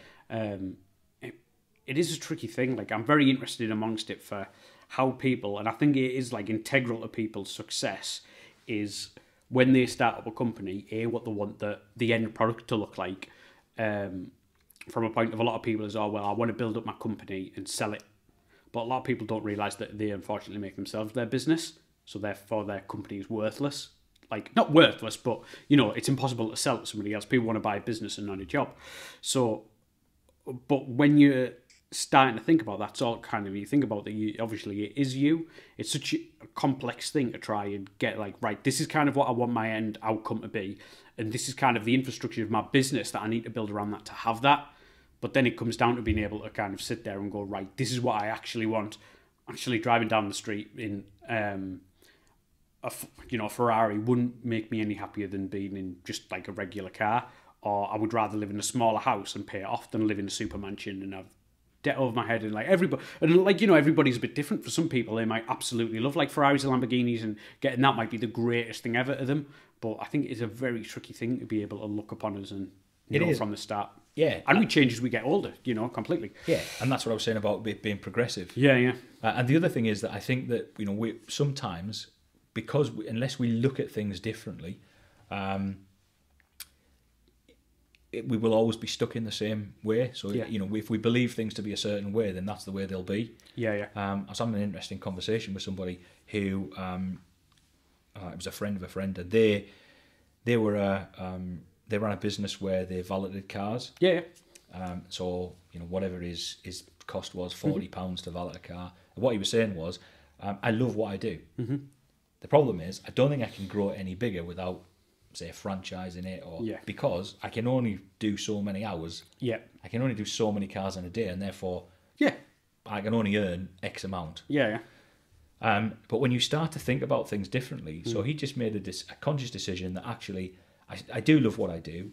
Speaker 1: it is a tricky thing. Like, I'm very interested amongst it for how people, and I think it is like integral to people's success, is when they start up a company, what they want the end product to look like. From a point of a lot of people is, oh, well, I want to build up my company and sell it. But a lot of people don't realise that they unfortunately make themselves their business. So therefore their company is worthless. Like, not worthless, but, you know, it's impossible to sell to somebody else. People want to buy a business and not a job. So, but when you're starting to think about that, so kind of, you think about that, obviously it is you. It's such a complex thing to try and get, like, right, this is kind of what I want my end outcome to be. And this is kind of the infrastructure of my business that I need to build around that to have that. But then it comes down to being able to kind of sit there and go, right, this is what I actually want. Actually driving down the street in... a Ferrari wouldn't make me any happier than being in just like a regular car, or I would rather live in a smaller house and pay it off than live in a super mansion and have debt over my head. And like everybody's a bit different. For some people, they might absolutely love like Ferraris and Lamborghinis, and getting that might be the greatest thing ever to them. But I think it's a very tricky thing to be able to look upon us and know from the start.
Speaker 2: Yeah,
Speaker 1: and we change as we get older, completely.
Speaker 2: Yeah, and that's what I was saying about being progressive.
Speaker 1: Yeah.
Speaker 2: And the other thing is that I think that we sometimes, because unless we look at things differently, we will always be stuck in the same way. So, if we believe things to be a certain way, then that's the way they'll be.
Speaker 1: Yeah.
Speaker 2: I was having an interesting conversation with somebody who, it was a friend of a friend, and they ran a business where they valeted cars.
Speaker 1: Yeah.
Speaker 2: So, whatever his cost was, £40 to valet a car. And what he was saying was, I love what I do. Mm-hmm. The problem is, I don't think I can grow it any bigger without, say, franchising it, or because I can only do so many hours.
Speaker 1: Yeah.
Speaker 2: I can only do so many cars in a day, and therefore, I can only earn X amount.
Speaker 1: Yeah.
Speaker 2: But when you start to think about things differently, so he just made a conscious decision that actually, I do love what I do.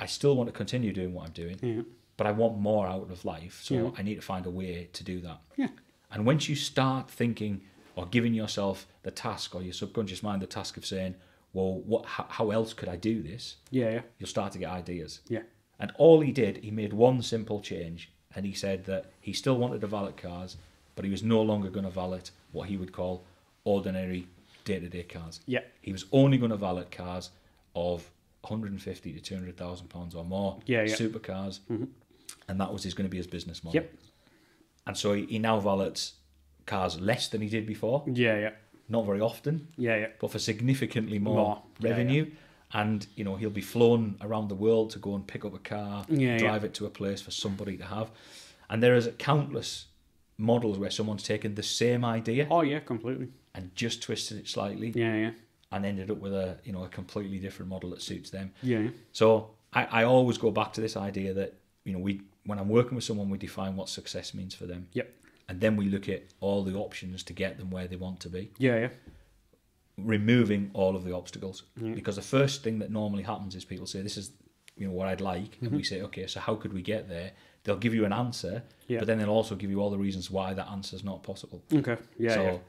Speaker 2: I still want to continue doing what I'm doing, but I want more out of life, so I need to find a way to do that.
Speaker 1: Yeah.
Speaker 2: And once you start thinking or giving yourself the task, or your subconscious mind the task of saying, well, how else could I do this?
Speaker 1: Yeah.
Speaker 2: You'll start to get ideas.
Speaker 1: Yeah.
Speaker 2: And all he did, he made one simple change, and he said that he still wanted to valet cars, but he was no longer going to valet what he would call ordinary day-to-day cars.
Speaker 1: Yeah.
Speaker 2: He was only going to valet cars of 150 to 200,000 pounds or more, supercars, and that was going to be his business model.
Speaker 1: Yep.
Speaker 2: And so he now valets cars less than he did before.
Speaker 1: Yeah.
Speaker 2: Not very often.
Speaker 1: Yeah.
Speaker 2: But for significantly more revenue.
Speaker 1: Yeah.
Speaker 2: And, he'll be flown around the world to go and pick up a car, drive it to a place for somebody to have. And there is countless models where someone's taken the same idea.
Speaker 1: Oh, yeah, completely.
Speaker 2: And just twisted it slightly.
Speaker 1: Yeah.
Speaker 2: And ended up with a completely different model that suits them.
Speaker 1: Yeah.
Speaker 2: So I always go back to this idea that, when I'm working with someone, we define what success means for them.
Speaker 1: Yep.
Speaker 2: And then we look at all the options to get them where they want to be.
Speaker 1: Yeah.
Speaker 2: Removing all of the obstacles. Because the first thing that normally happens is people say, this is what I'd like. And we say, okay, so how could we get there? They'll give you an answer, but then they'll also give you all the reasons why that answer is not possible.
Speaker 1: Okay. Yeah.
Speaker 2: So,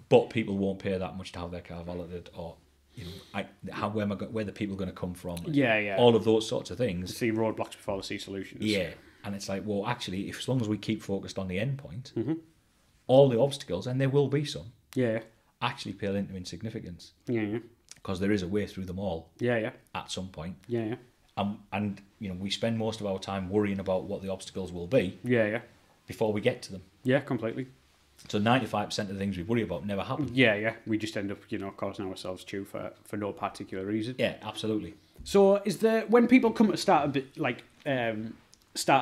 Speaker 2: but people won't pay that much to have their car validated, or where the people going to come from?
Speaker 1: Yeah.
Speaker 2: All of those sorts of things.
Speaker 1: See roadblocks before they see solutions.
Speaker 2: Yeah, and it's like, well, actually, as long as we keep focused on the end point, all the obstacles, and there will be some, actually pale into insignificance.
Speaker 1: Yeah.
Speaker 2: Because there is a way through them all.
Speaker 1: Yeah.
Speaker 2: At some point.
Speaker 1: Yeah.
Speaker 2: And we spend most of our time worrying about what the obstacles will be.
Speaker 1: Yeah.
Speaker 2: Before we get to them.
Speaker 1: Yeah, completely.
Speaker 2: So 95% of the things we worry about never happen.
Speaker 1: Yeah. We just end up, causing ourselves chew for no particular reason.
Speaker 2: Yeah, absolutely.
Speaker 1: So, when people come to start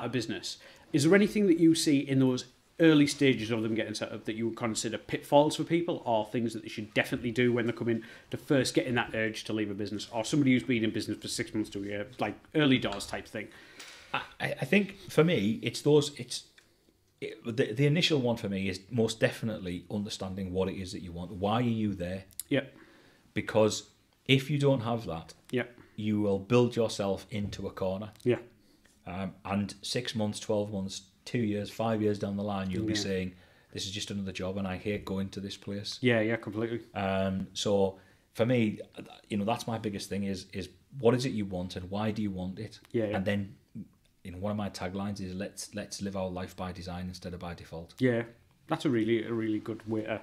Speaker 1: a business, is there anything that you see in those early stages of them getting set up that you would consider pitfalls for people, or things that they should definitely do when they're coming to first getting that urge to leave a business, or somebody who's been in business for 6 months to a year, like early doors type thing?
Speaker 2: I think for me, the initial one for me is most definitely understanding what it is that you want. Why are you there?
Speaker 1: Yep.
Speaker 2: Because if you don't have that,
Speaker 1: yep,
Speaker 2: you will build yourself into a corner.
Speaker 1: Yeah.
Speaker 2: And 6 months, 12 months, 2 years, 5 years down the line, you'll be saying, this is just another job and I hate going to this place.
Speaker 1: Yeah, completely.
Speaker 2: So for me, that's my biggest thing is what is it you want and why do you want it?
Speaker 1: Yeah.
Speaker 2: And then, one of my taglines is let's live our life by design instead of by default.
Speaker 1: Yeah. That's a really good way to,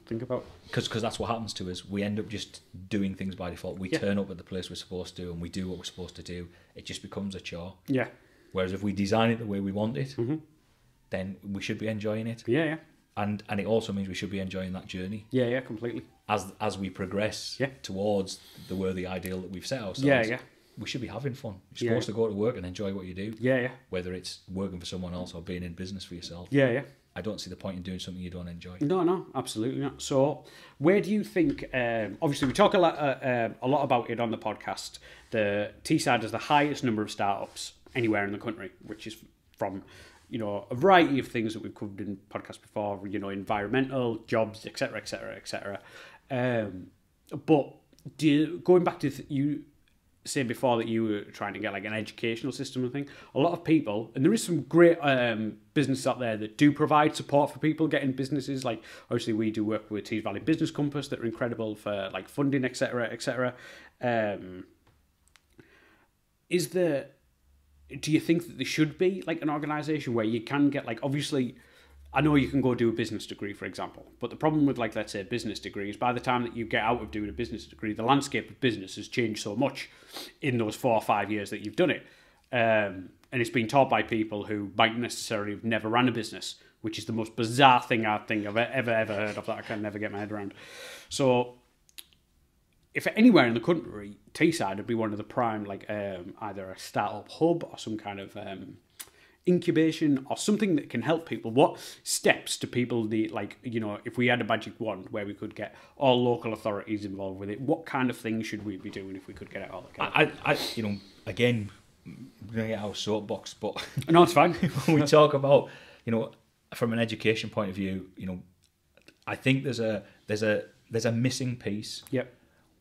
Speaker 1: think about.
Speaker 2: Because that's what happens to us. We end up just doing things by default. We turn up at the place we're supposed to and we do what we're supposed to do. It just becomes a chore.
Speaker 1: Yeah.
Speaker 2: Whereas if we design it the way we want it, then we should be enjoying it.
Speaker 1: Yeah.
Speaker 2: And it also means we should be enjoying that journey.
Speaker 1: Yeah, completely.
Speaker 2: As we progress towards the worthy ideal that we've set ourselves.
Speaker 1: Yeah. We
Speaker 2: should be having fun. You're supposed to go to work and enjoy what you do.
Speaker 1: Yeah.
Speaker 2: Whether it's working for someone else or being in business for yourself.
Speaker 1: Yeah.
Speaker 2: I don't see the point in doing something you don't enjoy.
Speaker 1: No, absolutely not. So, where do you think? Obviously, we talk a lot about it on the podcast. The Teesside has the highest number of startups anywhere in the country, which is from a variety of things that we've covered in podcasts before. Environmental, jobs, etc. But going back to you saying before that you were trying to get like an educational system and thing, a lot of people, and there is some great businesses out there that do provide support for people getting businesses. Like obviously we do work with Tees Valley Business Compass that are incredible for like funding, etc. Do you think that there should be like an organisation where you can get like, obviously I know you can go do a business degree, for example, but the problem with like, let's say, business degrees, by the time that you get out of doing a business degree, the landscape of business has changed so much in those 4 or 5 years that you've done it. And it's been taught by people who might necessarily have never ran a business, which is the most bizarre thing I think I've ever heard of that I can never get my head around. So if anywhere in the country, Teesside would be one of the prime, like either a startup hub or some kind of incubation or something that can help people? What steps do people need? Like, you know, if we had a magic wand where we could get all local authorities involved with it, what kind of things should we be doing if we could get it all together?
Speaker 2: You know, again, we're going to get our soapbox, but
Speaker 1: no, it's fine.
Speaker 2: when we talk about, you know, from an education point of view, you know, I think there's a missing piece.
Speaker 1: Yep.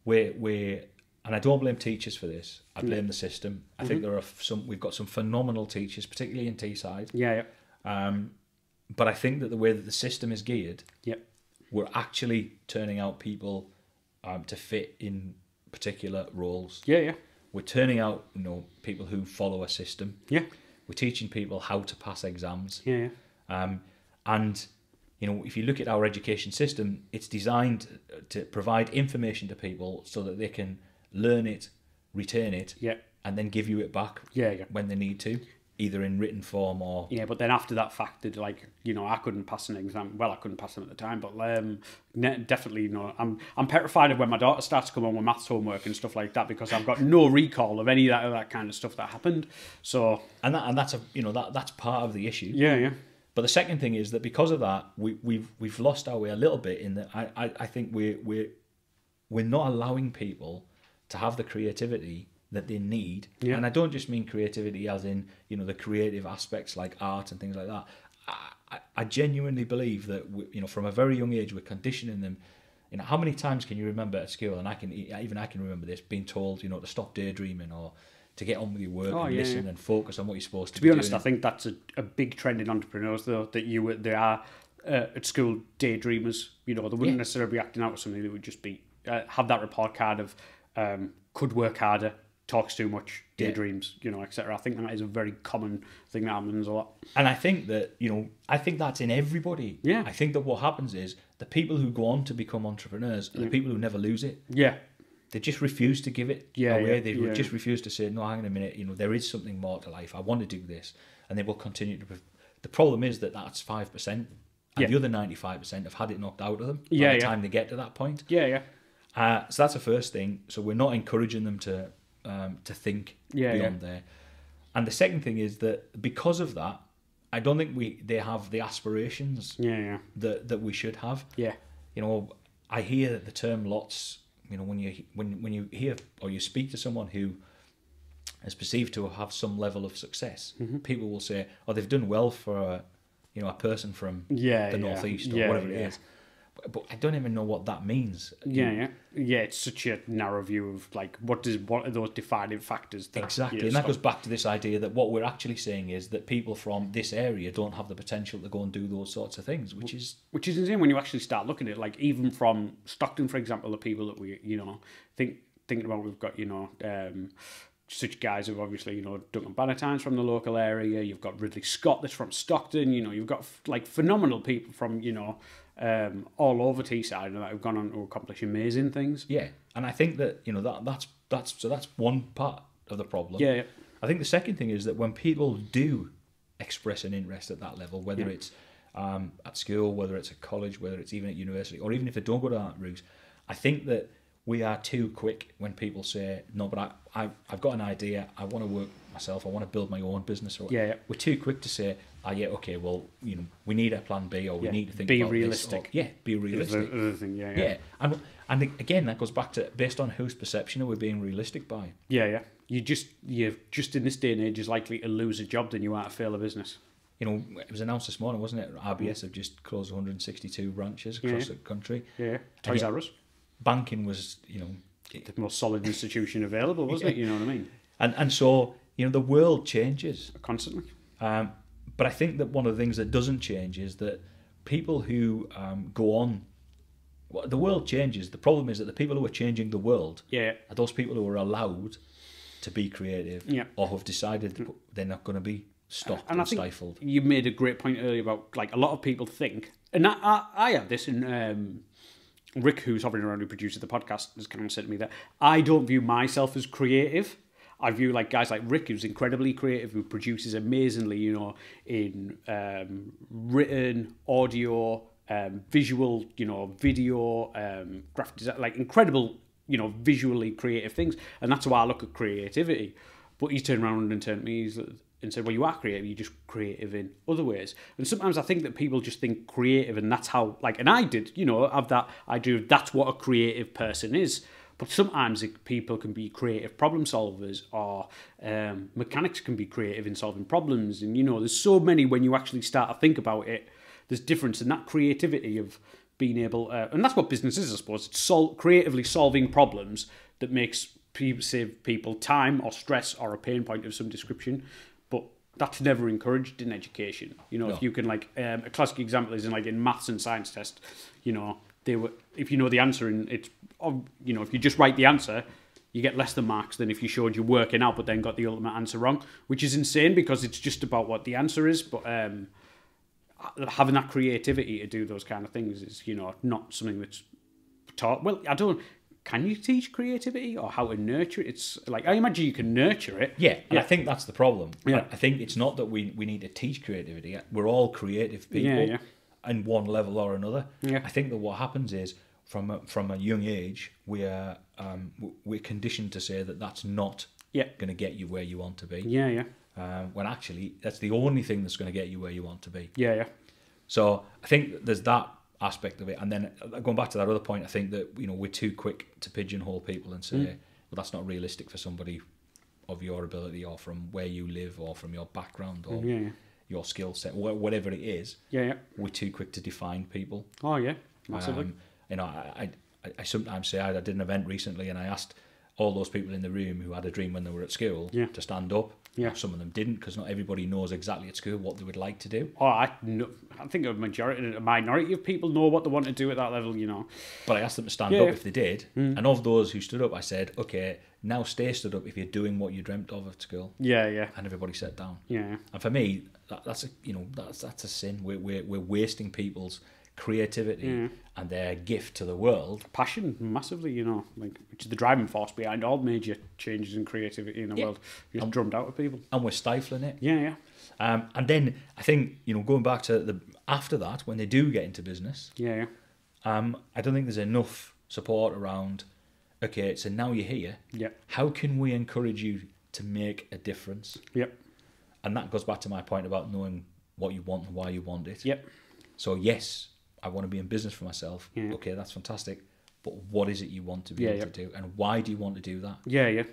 Speaker 2: Where and I don't blame teachers for this. I blame the system. I think we've got some phenomenal teachers, particularly in Teesside.
Speaker 1: Yeah.
Speaker 2: But I think that the way that the system is geared,
Speaker 1: Yep.
Speaker 2: we're actually turning out people to fit in particular roles.
Speaker 1: Yeah.
Speaker 2: We're turning out, you know, people who follow a system.
Speaker 1: Yeah.
Speaker 2: We're teaching people how to pass exams.
Speaker 1: Yeah.
Speaker 2: And you know, if you look at our education system, it's designed to provide information to people so that they can learn it, retain it, and then give you it back when they need to, either in written form or...
Speaker 1: Yeah, but then after that fact, that, like, you know, I couldn't pass an exam. Well, I couldn't pass them at the time, but definitely, you know, I'm petrified of when my daughter starts to come on with maths homework and stuff like that, because I've got no recall of any of that kind of stuff that happened. So... And
Speaker 2: that's a, you know, that's part of the issue.
Speaker 1: Yeah.
Speaker 2: But the second thing is that because of that, we've lost our way a little bit in that I think we're not allowing people to have the creativity that they need. Yeah. And I don't just mean creativity as in, you know, the creative aspects like art and things like that. I genuinely believe that you know, from a very young age, we're conditioning them. You know, how many times can you remember at school, and I can remember this, being told, you know, to stop daydreaming or to get on with your work and listen and focus on what you're supposed to be doing.
Speaker 1: To be honest, I think that's a big trend in entrepreneurs, though, that they are at school daydreamers. You know, they wouldn't necessarily be acting out with something. They would just be have that report card of could work harder, talks too much, daydreams, you know, etc. I think that is a very common thing that happens a lot.
Speaker 2: And I think that, you know, I think that's in everybody.
Speaker 1: Yeah.
Speaker 2: I think that what happens is the people who go on to become entrepreneurs are the people who never lose it.
Speaker 1: Yeah.
Speaker 2: They just refuse to give it away. They just refuse to say, no, hang on a minute, you know, there is something more to life. I want to do this. And they will continue to... The problem is that that's 5%. And the other 95% have had it knocked out of them by the time they get to that point.
Speaker 1: Yeah.
Speaker 2: So that's the first thing. So we're not encouraging them to think beyond there. And the second thing is that because of that, I don't think they have the aspirations that we should have.
Speaker 1: Yeah.
Speaker 2: You know, I hear the term lots... You know, when you hear or you speak to someone who is perceived to have some level of success, people will say, "Oh, they've done well for a person from the northeast or whatever it is." But I don't even know what that means.
Speaker 1: Yeah. It's such a narrow view of like what are those defining factors?
Speaker 2: Exactly, and that goes back to this idea that what we're actually saying is that people from this area don't have the potential to go and do those sorts of things, which is
Speaker 1: insane when you actually start looking at it. Like even from Stockton, for example, the people that we thinking about, we've got such guys who've obviously Duncan Bannatyne's from the local area. You've got Ridley Scott that's from Stockton. You've got like phenomenal people from all over Teesside that have gone on to accomplish amazing things.
Speaker 2: Yeah, and I think that that's one part of the problem.
Speaker 1: Yeah.
Speaker 2: I think the second thing is that when people do express an interest at that level, whether it's at school, whether it's at college, whether it's even at university, or even if they don't go down that route, I think that we are too quick when people say, no, but I've got an idea, I want to work myself, I want to build my own business.
Speaker 1: Yeah.
Speaker 2: We're too quick to say, okay, well, we need a plan B, or we need to think
Speaker 1: be
Speaker 2: about
Speaker 1: realistic.
Speaker 2: This, or, be realistic.
Speaker 1: The other thing, yeah.
Speaker 2: And again, that goes back to based on whose perception are we being realistic by?
Speaker 1: Yeah. You're just in this day and age is likely to lose a job than you are to fail a business.
Speaker 2: It was announced this morning, wasn't it? RBS have just closed 162 branches across the country.
Speaker 1: Yeah. Toys R Us.
Speaker 2: Banking was,
Speaker 1: the most solid institution available, wasn't it? You know what I mean?
Speaker 2: And so, the world changes.
Speaker 1: Constantly.
Speaker 2: But I think that one of the things that doesn't change is that people who go on... Well, the world changes. The problem is that the people who are changing the world are those people who are allowed to be creative or who have decided they're not going to be stopped and stifled.
Speaker 1: You made a great point earlier about, like, a lot of people think... And I have this in... Rick, who's hovering around, who produces the podcast, has kind of said to me that I don't view myself as creative. I view like guys like Rick, who's incredibly creative, who produces amazingly, in written, audio, visual, video, graphic design, like incredible, visually creative things. And that's why I look at creativity. But he's turned around and turned to me, and said, well, you are creative, you're just creative in other ways. And sometimes I think that people just think creative and that's how, like, and I did, have that idea of that's what a creative person is. But sometimes people can be creative problem solvers, or mechanics can be creative in solving problems. And, there's so many, when you actually start to think about it, there's difference in that creativity of being able, and that's what business is, I suppose. It's creatively solving problems that makes save people time or stress or a pain point of some description. But that's never encouraged in education. No. If you can, like, a classic example is in maths and science test, if you know the answer and it's, if you just write the answer, you get less than marks than if you showed you working out but then got the ultimate answer wrong, which is insane because it's just about what the answer is. But having that creativity to do those kind of things is, not something that's taught. Well, can you teach creativity or how to nurture it? It's like, I imagine you can nurture it.
Speaker 2: Yeah, and I think that's the problem. Yeah. I think it's not that we need to teach creativity. We're all creative people in one level or another. Yeah. I think that what happens is from a young age, we're conditioned to say that that's not going to get you where you want to be. Yeah, yeah. When actually, that's the only thing that's going to get you where you want to be. Yeah, yeah. So I think there's that aspect of it, and then going back to that other point, I think that we're too quick to pigeonhole people and say, well, that's not realistic for somebody of your ability or from where you live or from your background or your skill set, whatever it is. Yeah, yeah. We're too quick to define people.
Speaker 1: Oh yeah, massively.
Speaker 2: I sometimes say I did an event recently and I asked all those people in the room who had a dream when they were at school to stand up. Yeah. Some of them didn't, because not everybody knows exactly at school what they would like to do. Oh, I think a minority of people know what they want to do at that level, But I asked them to stand up if they did, and of those who stood up, I said, okay, now stay stood up if you're doing what you dreamt of at school. Yeah, yeah. And everybody sat down. Yeah. And for me, that's a sin. We're wasting people's creativity and their gift to the world.
Speaker 1: Passion, massively, which is the driving force behind all major changes in creativity in the world. Just drummed out of people.
Speaker 2: And we're stifling it.
Speaker 1: Yeah, yeah.
Speaker 2: And then I think, going back to after that, when they do get into business, I don't think there's enough support around, okay, so now you're here. Yeah. How can we encourage you to make a difference? Yep. And that goes back to my point about knowing what you want and why you want it. Yep. So yes, I want to be in business for myself. Yeah. Okay, that's fantastic. But what is it you want to be able to do? And why do you want to do that? Yeah, yeah.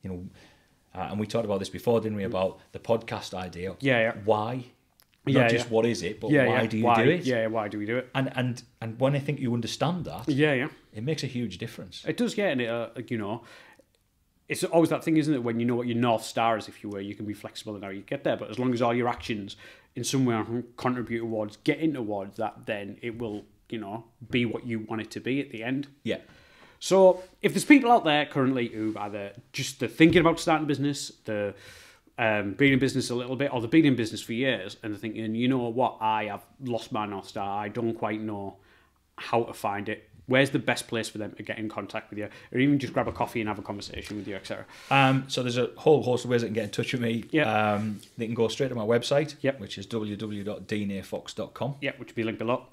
Speaker 2: And we talked about this before, didn't we? About the podcast idea. Yeah, yeah. Why? Not just what is it, but why do you do it?
Speaker 1: Yeah, why do we do it?
Speaker 2: And when I think you understand that, it makes a huge difference.
Speaker 1: It does, and it's always that thing, isn't it? When you know what your North Star is, if you were, you can be flexible in how you get there. But as long as all your actions in some way contribute towards getting towards that, then it will, be what you want it to be at the end. Yeah. So if there's people out there currently who either just they're thinking about starting a business, they're being in business a little bit, or they've been in business for years and they're thinking, you know what, I have lost my North Star, I don't quite know how to find it. Where's the best place for them to get in contact with you, or even just grab a coffee and have a conversation with you, etc.?
Speaker 2: So there's a whole host of ways they can get in touch with me. Yep. They can go straight to my website, which is www.deanafox.com.
Speaker 1: Yep, which will be linked below.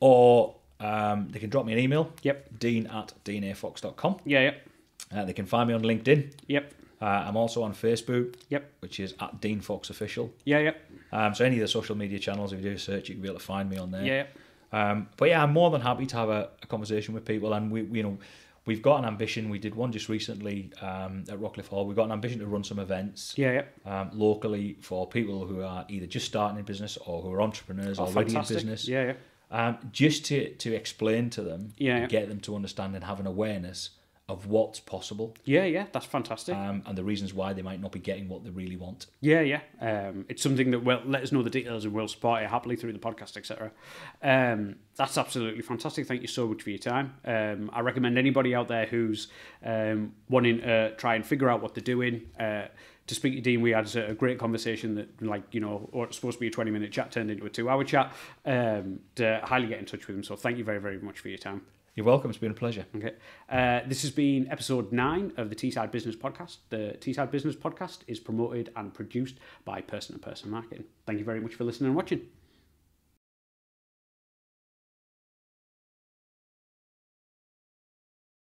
Speaker 2: Or they can drop me an email. Yep. dean@deanafox.com.
Speaker 1: Yeah, yeah.
Speaker 2: They can find me on LinkedIn.
Speaker 1: Yep.
Speaker 2: I'm also on Facebook. Yep. Which is @DeanFoxOfficial. Yeah, yeah. So any of the social media channels, if you do a search, you can be able to find me on there. Yeah. But yeah, I'm more than happy to have a conversation with people, and we've got an ambition. We did one just recently at Rockcliffe Hall. We've got an ambition to run some events locally for people who are either just starting in business or who are entrepreneurs already in business. Yeah, yeah. Just to explain to them, and get them to understand and have an awareness of what's possible.
Speaker 1: Yeah, yeah, that's fantastic.
Speaker 2: And the reasons why they might not be getting what they really want.
Speaker 1: Yeah, yeah. It's something that will let us know the details and we'll support it happily through the podcast, etc. That's absolutely fantastic. Thank you so much for your time. I recommend anybody out there who's wanting to try and figure out what they're doing to speak to Dean. We had a great conversation that, or it's supposed to be a 20-minute chat turned into a 2-hour chat. To highly get in touch with him. So thank you very, very much for your time.
Speaker 2: You're welcome. It's been a pleasure.
Speaker 1: Okay. This has been episode 9 of the Teesside Business Podcast. The Teesside Business Podcast is promoted and produced by Person-to-Person Marketing. Thank you very much for listening and watching.